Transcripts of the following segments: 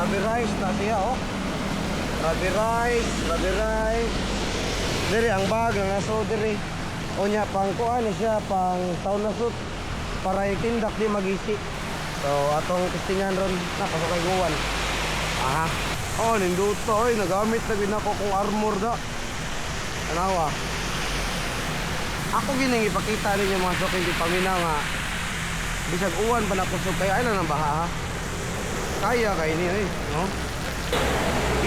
Rubberized na siya, oh. Rubberized. Diri ang bag na naso diri. O nya pang kuan siya pang sauna suit para itindak di magisi. So atong testingan ron na pasok kay guwan. Aha. Oh ninduto oy nagamit na gid ako kung armor da. Anawa. Ako gining ipakita ninyo mga sokay di paminaw nga. Bisag uwan pa nakusog kaya ay lang ang baha ha. Kaya kay ni no?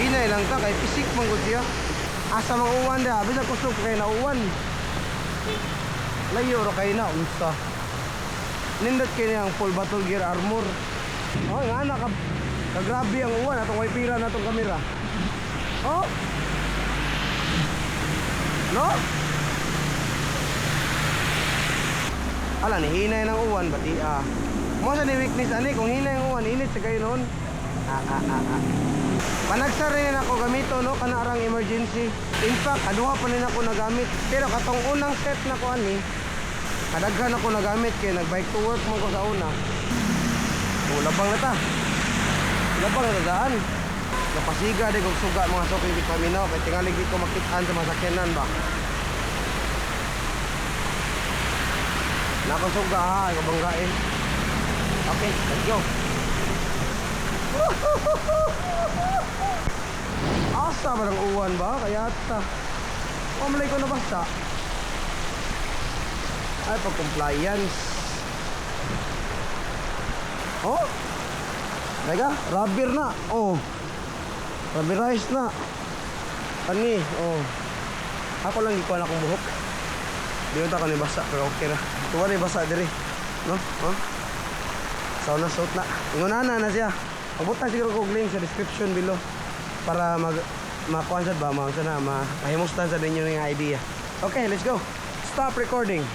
Inay lang ta kay pisik man gud siya. Asa mang uwan da, bisag kusog kay na uwan. Layo ra kay na unsa. Nindot kay ang full battle gear armor. Oh, nga na kagrabe ang uwan atong way pira na tong kamera. Oh. No? Ala ni hinay ng uwan bati mo sa ni weakness ani kung hinay ang uwan init sa kayo noon. Panagsar rin ako gamito no kanarang emergency. In fact, aduha pa rin ako nagamit. Pero katong unang set na ko ani, kadaghan ako nagamit kay nag-bike to work man ko sa una. Labang na ta. Labang na daan. Napasiga di kog suga mga sokay di paminaw kay tingali di ko makit-an sa masakyanan ba. Nakasuga ha, kabanggain. Okay, let's go. Asa ba ng uwan ba? Kaya ata pamalay ko na basta. Ay pag compliance. Oh Mega, rubber na. Oh rubberized na. Ani, oh ako lang ikuha na akong buhok. Di mo ta ka ni basa, pero okay na. Tuwa ni basa diri. No? Oh sauna suit na. Ingunana na siya. Mabutan siguro kong link sa description below para makuha ba mga sana mahimustan sa ninyo yung idea. Okay, let's go. Stop recording.